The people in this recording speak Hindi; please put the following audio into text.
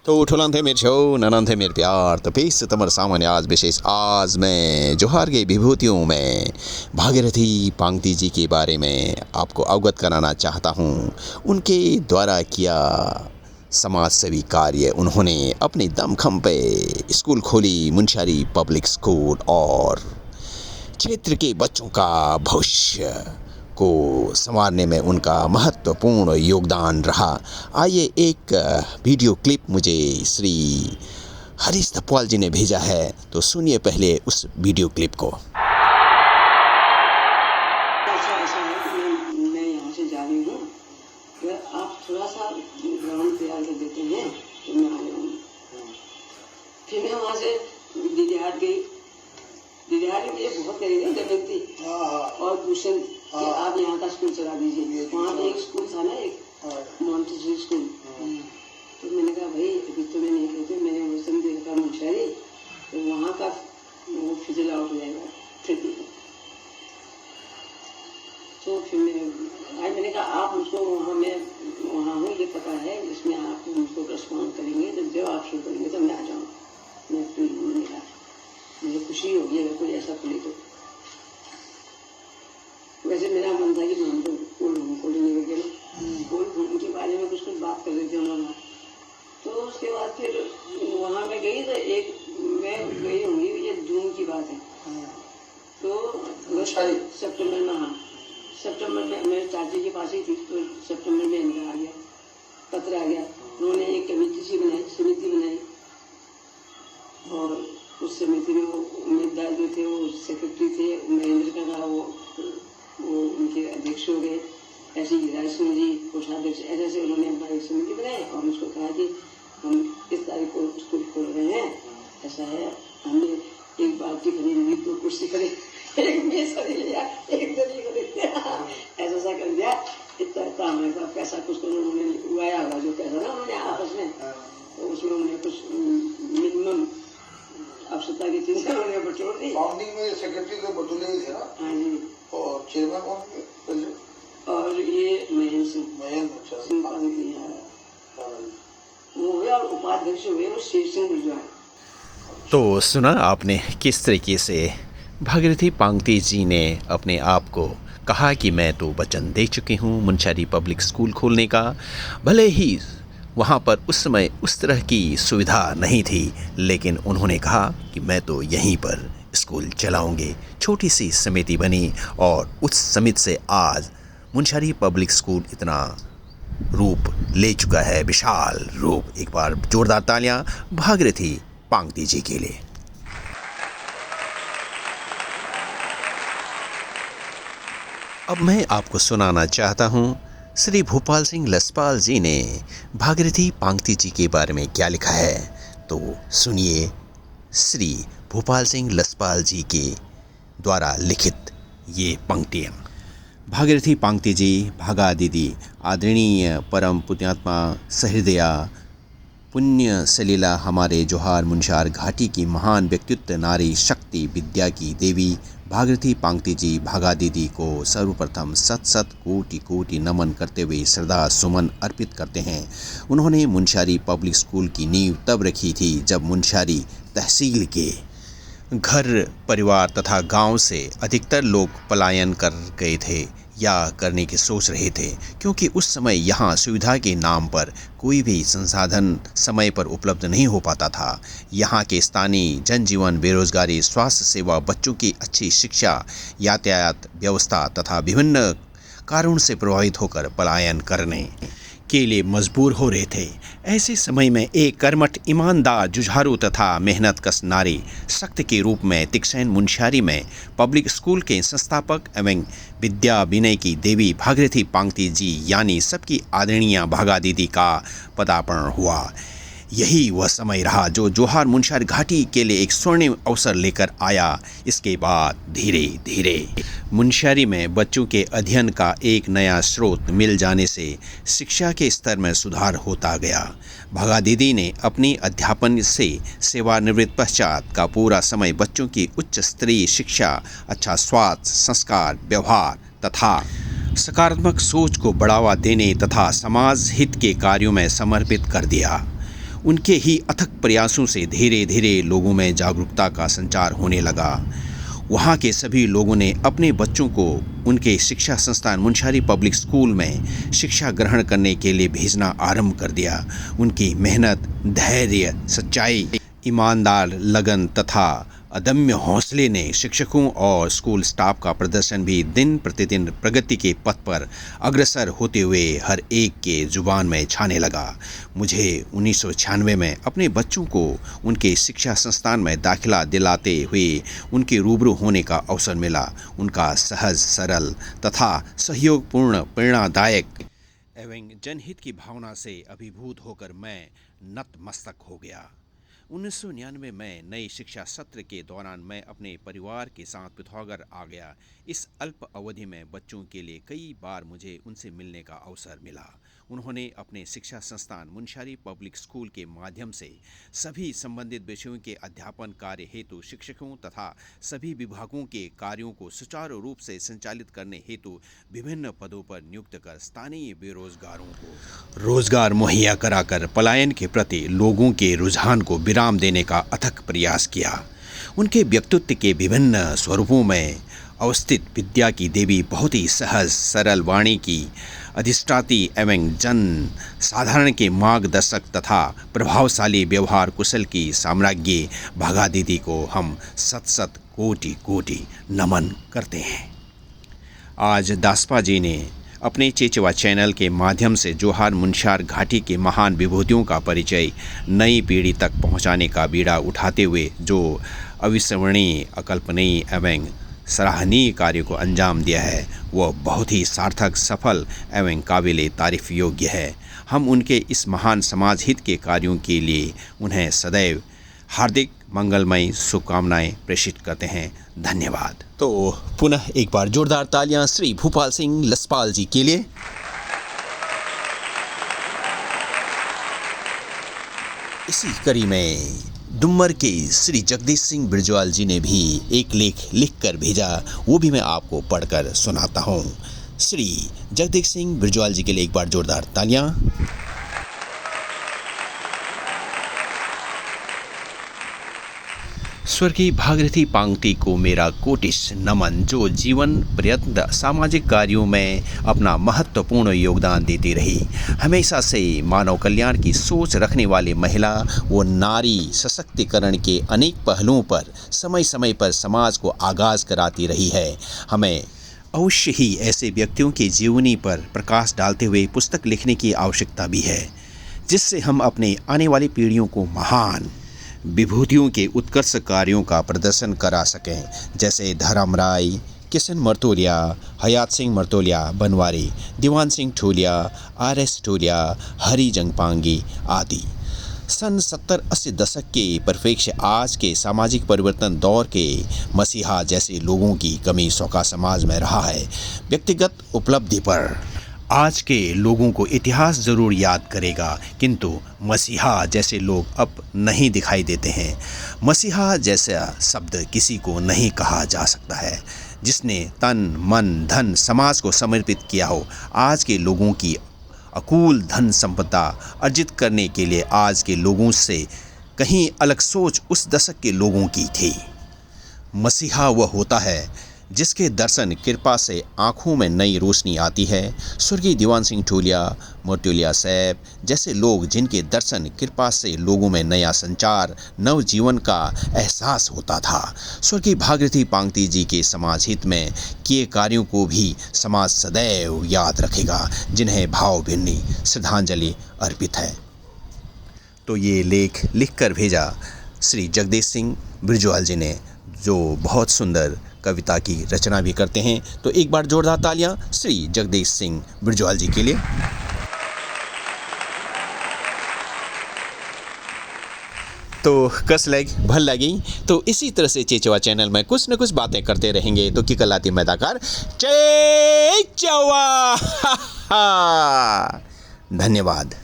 तो ठुलन थे मेरे छो ननन थे मेरे प्यार तो पेश तुम्हारे सामान्य आज विशेष आज मैं जोहार के विभूतियों में भागीरथी पांगती जी के बारे में आपको अवगत कराना चाहता हूँ। उनके द्वारा किया समाज सेवी कार्य, उन्होंने अपने दमखम पे स्कूल खोली, मुंशियारी पब्लिक स्कूल, और क्षेत्र के बच्चों का भविष्य को संवारने में उनका महत्वपूर्ण योगदान रहा। आइए एक वीडियो क्लिप मुझे श्री हरीश थपवाल जी ने भेजा है, तो सुनिए पहले उस वीडियो क्लिप को। ऐसा है कि मैं यहाँ से जा रही हूँ, अगर आप थोड़ा सा ग्राउंड तैयार कर देते हैं तो मैं आ जाऊँगी। फिर मैं वहाँ से दिलिहाट गई। दिलिहाट में मुझे बहुत करीब है जमीन थी, और दूसरे कि आप यहाँ का स्कूल चला दीजिए। वहाँ पे एक स्कूल था ना, एक मॉन्टेसरी स्कूल। तो मैंने कहा भाई अभी तो मैं नहीं कहती, मैंने उस समय देखा मुंशियारी, तो वहाँ का वो फिजल आउट हो जाएगा फिर भी। तो फिर मैंने कहा आप मुझको वहाँ हूँ ये पता है, इसमें आप मुझको रिस्पॉन्ड करेंगे, तो जब आप शुरू करेंगे तो मैं आ जाऊँगा। मैं तो नहीं कहा, मुझे खुशी होगी अगर कोई ऐसा खुले तो। वैसे मेरा मन था कि मैं उनको खोलेंगे वगैरह, उनके बारे में कुछ बात कर रहे थे उन्होंने। तो उसके बाद फिर वहाँ मैं गई, तो मैं गई होंगी, ये जून की बात है। तो सितंबर में, हाँ सितंबर में मेरे चाची के पास ही थी, तो सितंबर में इनका आ गया पत्र आ गया। उन्होंने एक कमेटी सी बनाई, समिति बनाई, और उस समिति में वो उम्मीदवार जो थे वो सेक्रेटरी थे, महेंद्र का था, वो उनके अध्यक्ष हो गए। ऐसे ही राज सिंह जी कोषाध्यक्ष, ऐसे उन्होंने अपना एक समिति बनाई और उसको कहा कि हम इस तारीख को स्कूल खोल रहे हैं। ऐसा है, हमने एक बाल्टी खरीद ली, 2 कुर्सी खरीद, एक मेज खरीद लिया, एक दरी खरीद लिया, ऐसा कर दिया। इतना हमारे पास पैसा कुछ उन्होंने उगाया होगा, जो पैसा ना उन्होंने आपस में, तो उसमें उन्होंने कुछ मिनिमम आवश्यकता की चीजें उन्होंने बटोर दी। फाउंडिंग में सेक्रेटरी तो बटोले ही थे ना। हाँ जी। और चेयरमैन कौन थे? और ये महेंद्र सिंह पांगती वो हुए, और उपाध्यक्ष हुए वो शेर सिंह गुर्जर। तो सुना आपने किस तरीके से भागीरथी पांगती जी ने अपने आप को कहा कि मैं तो वचन दे चुकी हूँ मुंशियारी पब्लिक स्कूल खोलने का। भले ही वहाँ पर उस समय उस तरह की सुविधा नहीं थी, लेकिन उन्होंने कहा कि मैं तो यहीं पर स्कूल चलाऊंगे। छोटी सी समिति बनी और उस समिति से आज मुंशियारी पब्लिक स्कूल इतना रूप ले चुका है, विशाल रूप। एक बार जोरदार तालियां भागीरथी पांगती जी के लिए। अब मैं आपको सुनाना चाहता हूँ श्री भूपाल सिंह लसपाल जी ने भागीरथी पांगती जी के बारे में क्या लिखा है, तो सुनिए श्री भूपाल सिंह लसपाल जी के द्वारा लिखित ये पंक्तियाँ। भागीरथी पांगती जी, भागा दीदी, आदरणीय परम पुण्यात्मा सहृदया पुण्य सलीला हमारे जोहार मुंशियार घाटी की महान व्यक्तित्व, नारी शक्ति विद्या की देवी भागीरथी पांगती जी भागा दीदी को सर्वप्रथम सत कोटि कोटि नमन करते हुए श्रद्धा सुमन अर्पित करते हैं। उन्होंने मुंशियारी पब्लिक स्कूल की नींव तब रखी थी जब मुंशियारी तहसील के घर परिवार तथा गांव से अधिकतर लोग पलायन कर गए थे या करने की सोच रहे थे, क्योंकि उस समय यहाँ सुविधा के नाम पर कोई भी संसाधन समय पर उपलब्ध नहीं हो पाता था। यहाँ के स्थानीय जनजीवन, बेरोजगारी, स्वास्थ्य सेवा, बच्चों की अच्छी शिक्षा, यातायात व्यवस्था तथा विभिन्न कारणों से प्रभावित होकर पलायन करने के लिए मजबूर हो रहे थे। ऐसे समय में एक कर्मठ, ईमानदार, जुझारू तथा मेहनतकश नारी शक्ति के रूप में तीक्ष्ण मुंशियारी में पब्लिक स्कूल के संस्थापक एवं विद्या विनय की देवी भागीरथी पांगती जी यानी सबकी आदरणीय भागा दीदी का पदार्पण हुआ। यही वह समय रहा जो जोहार मुंशियार घाटी के लिए एक स्वर्णिम अवसर लेकर आया। इसके बाद धीरे धीरे मुंशियारी में बच्चों के अध्ययन का एक नया स्रोत मिल जाने से शिक्षा के स्तर में सुधार होता गया। भागा दीदी ने अपनी अध्यापन से सेवानिवृत्त पश्चात का पूरा समय बच्चों की उच्च स्तरीय शिक्षा, अच्छा स्वास्थ्य, संस्कार, व्यवहार तथा सकारात्मक सोच को बढ़ावा देने तथा समाज हित के कार्यों में समर्पित कर दिया। उनके ही अथक प्रयासों से धीरे धीरे लोगों में जागरूकता का संचार होने लगा। वहाँ के सभी लोगों ने अपने बच्चों को उनके शिक्षा संस्थान मुनस्यारी पब्लिक स्कूल में शिक्षा ग्रहण करने के लिए भेजना आरंभ कर दिया। उनकी मेहनत, धैर्य, सच्चाई, ईमानदार लगन तथा अदम्य हौसले ने शिक्षकों और स्कूल स्टाफ का प्रदर्शन भी दिन प्रतिदिन प्रगति के पथ पर अग्रसर होते हुए हर एक के जुबान में छाने लगा। मुझे 1996 में अपने बच्चों को उनके शिक्षा संस्थान में दाखिला दिलाते हुए उनके रूबरू होने का अवसर मिला। उनका सहज, सरल तथा सहयोगपूर्ण, प्रेरणादायक एवं जनहित की भावना से अभिभूत होकर मैं नतमस्तक हो गया। 1999 में नए शिक्षा सत्र के दौरान मैं अपने परिवार के साथ पिथौरागढ़ आ गया। इस अल्प अवधि में बच्चों के लिए कई बार मुझे उनसे मिलने का अवसर मिला। उन्होंने अपने शिक्षा संस्थान मुनस्यारी पब्लिक स्कूल के माध्यम से सभी संबंधित विषयों के अध्यापन कार्य हेतु शिक्षकों तथा सभी विभागों के कार्यों को सुचारू रूप से संचालित करने हेतु विभिन्न पदों पर नियुक्त कर स्थानीय बेरोजगारों को रोजगार मुहैया कराकर पलायन के प्रति लोगों के रुझान को विराम देने का अथक प्रयास किया। उनके व्यक्तित्व के विभिन्न स्वरूपों में अवस्थित विद्या की देवी बहुत ही सहज, सरल वाणी की अधिष्ठात्री एवं जन साधारण के मार्गदर्शक तथा प्रभावशाली व्यवहार कुशल की साम्राज्ञी भागा दीदी को हम सत सत कोटि कोटि नमन करते हैं। आज दासपा जी ने अपने चेचवा चैनल के माध्यम से जोहार मुनस्यार घाटी के महान विभूतियों का परिचय नई पीढ़ी तक पहुंचाने का बीड़ा उठाते हुए जो अविस्मरणीय, अकल्पनीय एवं सराहनीय कार्य को अंजाम दिया है वह बहुत ही सार्थक, सफल एवं काबिले तारीफ योग्य है। हम उनके इस महान समाज हित के कार्यों के लिए उन्हें सदैव हार्दिक मंगलमय शुभकामनाएं प्रेषित करते हैं। धन्यवाद। तो पुनः एक बार जोरदार तालियां श्री भूपाल सिंह लसपाल जी के लिए। इसी कड़ी में डुम्मर के श्री जगदीश सिंह बिरजवाल जी ने भी एक लेख लिखकर भेजा, वो भी मैं आपको पढ़कर सुनाता हूँ। श्री जगदीश सिंह बिरजवाल जी के लिए एक बार जोरदार तालियां। स्वर्गीय भागीरथी पांगती को मेरा कोटिश नमन, जो जीवन पर्यंत सामाजिक कार्यों में अपना महत्वपूर्ण योगदान देती रही। हमेशा से मानव कल्याण की सोच रखने वाली महिला व नारी सशक्तिकरण के अनेक पहलुओं पर समय समय पर समाज को आगाज कराती रही है। हमें अवश्य ही ऐसे व्यक्तियों की जीवनी पर प्रकाश डालते हुए पुस्तक लिखने की आवश्यकता भी है, जिससे हम अपने आने वाली पीढ़ियों को महान विभूतियों के उत्कर्ष कार्यों का प्रदर्शन करा सकें, जैसे धर्म राय, किशन मर्तोलिया, हयात सिंह मर्तोलिया बनवारी, दीवान सिंह ठूलिया, RS ठूलिया, हरी जंगपांगी आदि। सन 70-80 दशक के परिप्रेक्ष्य आज के सामाजिक परिवर्तन दौर के मसीहा जैसे लोगों की कमी सौका समाज में रहा है। व्यक्तिगत उपलब्धि पर आज के लोगों को इतिहास ज़रूर याद करेगा, किंतु मसीहा जैसे लोग अब नहीं दिखाई देते हैं। मसीहा जैसा शब्द किसी को नहीं कहा जा सकता है जिसने तन मन धन समाज को समर्पित किया हो। आज के लोगों की अकूल धन संपदा अर्जित करने के लिए आज के लोगों से कहीं अलग सोच उस दशक के लोगों की थी। मसीहा वह होता है जिसके दर्शन कृपा से आँखों में नई रोशनी आती है। स्वर्गीय दीवान सिंह ठूलिया, मर्तोलिया साहब जैसे लोग जिनके दर्शन कृपा से लोगों में नया संचार, नव जीवन का एहसास होता था। स्वर्गीय भागीरथी पांगती जी के समाज हित में किए कार्यों को भी समाज सदैव याद रखेगा, जिन्हें भावभीनी श्रद्धांजलि अर्पित है। तो ये लेख लिखकर भेजा श्री जगदीश सिंह बिरजवाल जी ने, जो बहुत सुंदर कविता की रचना भी करते हैं। तो एक बार जोरदार तालियां श्री जगदीश सिंह बिरजवाल जी के लिए। तो कस लग भल लगी। तो इसी तरह से चेचवा चैनल में कुछ न कुछ बातें करते रहेंगे। तो की कलाती मैदाकार चेचवा। धन्यवाद।